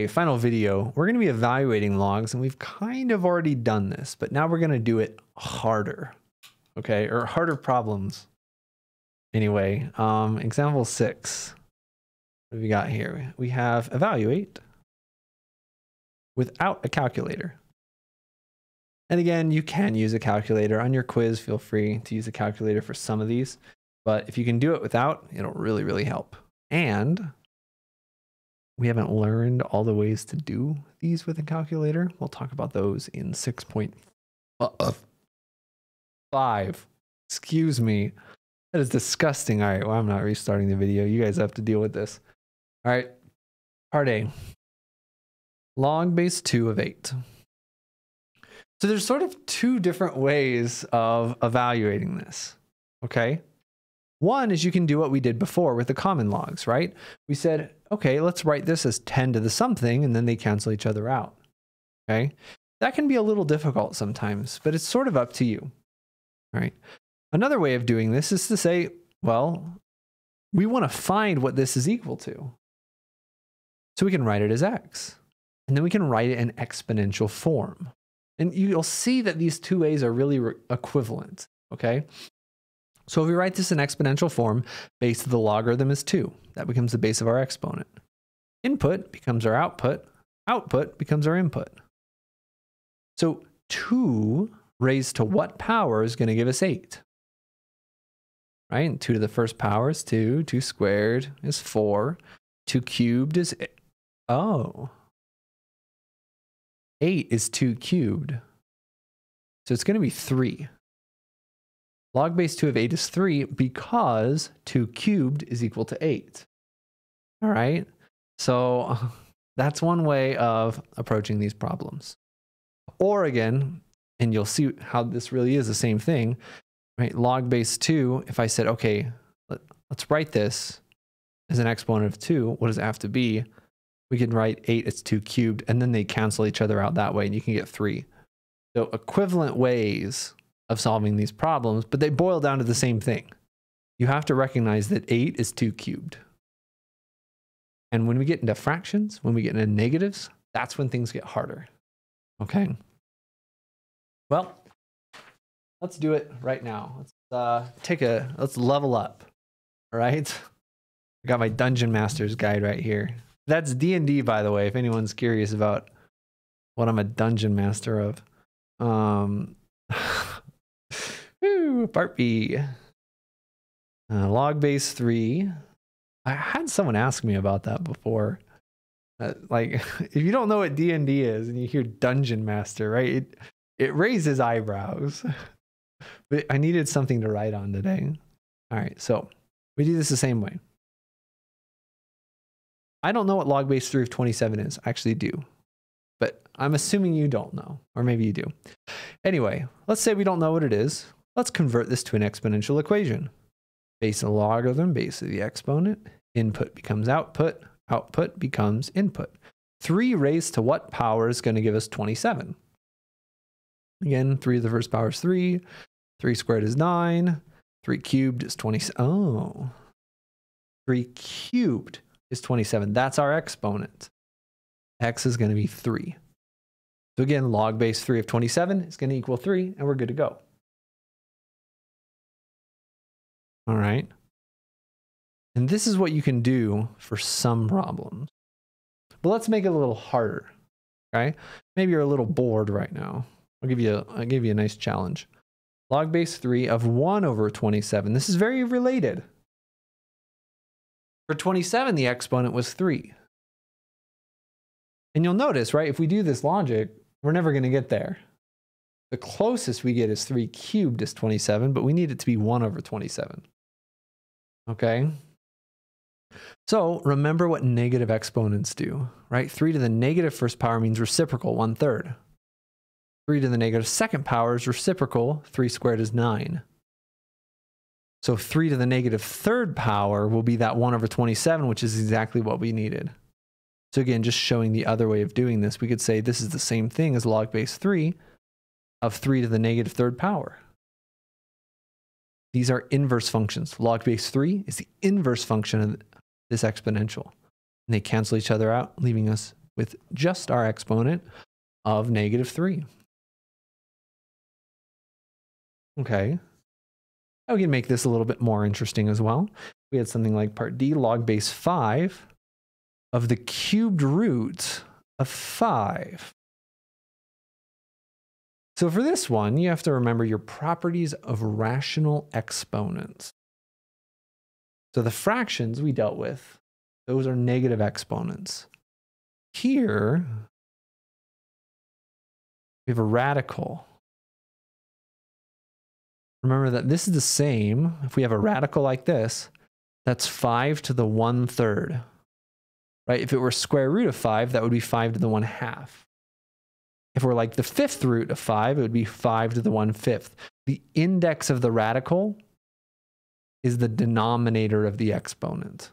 Final video, we're going to be evaluating logs, and we've kind of already done this, but now we're going to do it harder, okay, or harder problems. Anyway, example 6, what have we got here? We have evaluate without a calculator. And again, you can use a calculator on your quiz. Feel free to use a calculator for some of these, but if you can do it without, it'll really, really help. And we haven't learned all the ways to do these with a calculator. We'll talk about those in 6.5. Excuse me. That is disgusting. All right, well, I'm not restarting the video. You guys have to deal with this. All right, part A. Log base 2 of 8. So there's sort of two different ways of evaluating this, okay? One is you can do what we did before with the common logs, right? We said, okay, let's write this as 10 to the something, and then they cancel each other out, okay? That can be a little difficult sometimes, but it's sort of up to you, right? Another way of doing this is to say, well, we want to find what this is equal to. So we can write it as x, and then we can write it in exponential form. And you'll see that these two ways are really equivalent, okay? So if we write this in exponential form, base of the logarithm is 2. That becomes the base of our exponent. Input becomes our output. Output becomes our input. So 2 raised to what power is going to give us 8? Right? And 2 to the first power is 2. 2 squared is 4. 2 cubed is 8. Oh. 8 is 2 cubed. So it's going to be 3. Log base 2 of 8 is 3 because 2 cubed is equal to 8. All right. So that's one way of approaching these problems. Or again, and you'll see how this really is the same thing, right? Log base 2, if I said, okay, let's write this as an exponent of 2, what does it have to be? We can write 8 as 2 cubed, and then they cancel each other out that way, and you can get 3. So equivalent ways of solving these problems, but they boil down to the same thing. You have to recognize that 8 is 2 cubed. And when we get into fractions, when we get into negatives, that's when things get harder. Okay? Well, let's do it right now. Let's level up. All right? I got my Dungeon Master's guide right here. That's D&D, by the way, if anyone's curious about what I'm a Dungeon Master of. Part B. Log base 3. I had someone ask me about that before. Like, if you don't know what D&D is and you hear Dungeon Master, right? It raises eyebrows. But I needed something to write on today. All right, so we do this the same way. I don't know what log base 3 of 27 is. I actually do. But I'm assuming you don't know. Or maybe you do. Anyway, let's say we don't know what it is. Let's convert this to an exponential equation. Base of the logarithm, base of the exponent. Input becomes output. Output becomes input. 3 raised to what power is going to give us 27? Again, 3 to the first power is 3. 3 squared is 9. 3 cubed is 20. Oh. 3 cubed is 27. That's our exponent. X is going to be 3. So again, log base 3 of 27 is going to equal 3, and we're good to go. All right. And this is what you can do for some problems. But let's make it a little harder. Okay? Maybe you're a little bored right now. I'll give you a nice challenge. Log base 3 of 1 over 27. This is very related. For 27, the exponent was 3. And you'll notice, right, if we do this logic, we're never going to get there. The closest we get is 3 cubed is 27, but we need it to be 1 over 27. Okay? So remember what negative exponents do, right? 3 to the negative first power means reciprocal, 1/3. 3 to the negative second power is reciprocal, 3 squared is 9. So 3 to the negative third power will be that 1 over 27, which is exactly what we needed. So again, just showing the other way of doing this, we could say this is the same thing as log base 3 of 3 to the negative third power. These are inverse functions. Log base 3 is the inverse function of this exponential. And they cancel each other out, leaving us with just our exponent of -3. Okay. Now we can make this a little bit more interesting as well. We had something like part D, log base 5 of the cubed root of 5. So for this one, you have to remember your properties of rational exponents. So the fractions we dealt with, those are negative exponents. Here, we have a radical. Remember that this is the same. If we have a radical like this, that's 5 to the 1/3. Right? If it were square root of 5, that would be 5 to the 1/2. If we're like the 5th root of 5, it would be 5 to the 1/5. The index of the radical is the denominator of the exponent.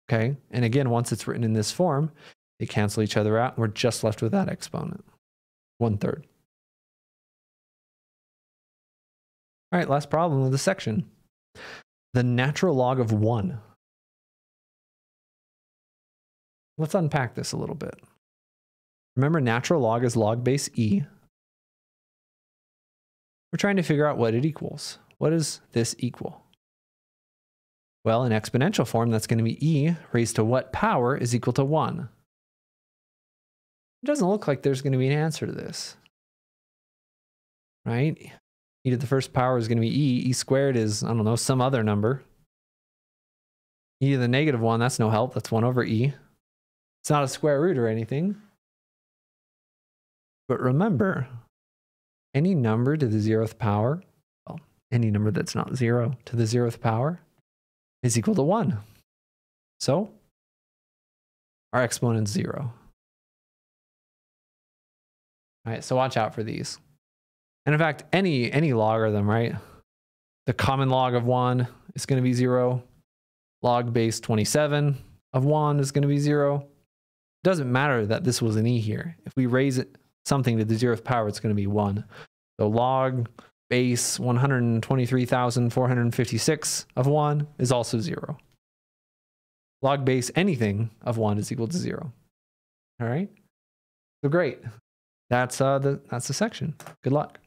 Okay? And again, once it's written in this form, they cancel each other out, and we're just left with that exponent, 1/3. All right, last problem of the section. The natural log of 1. Let's unpack this a little bit. Remember, natural log is log base e. We're trying to figure out what it equals. What does this equal? Well, in exponential form, that's going to be e raised to what power is equal to 1. It doesn't look like there's going to be an answer to this. Right? E to the first power is going to be e. E squared is, I don't know, some other number. E to the -1, that's no help. That's 1 over e. It's not a square root or anything. But remember, any number to the 0th power, well, any number that's not 0 to the 0th power is equal to 1. So our exponent's 0. All right, so watch out for these. And in fact, any logarithm, right? The common log of 1 is going to be 0. Log base 27 of 1 is going to be 0. It doesn't matter that this was an e here. If we raise it something to the 0th power, it's going to be 1. So log base 123,456 of 1 is also 0. Log base anything of 1 is equal to 0. All right? So great. That's the section. Good luck.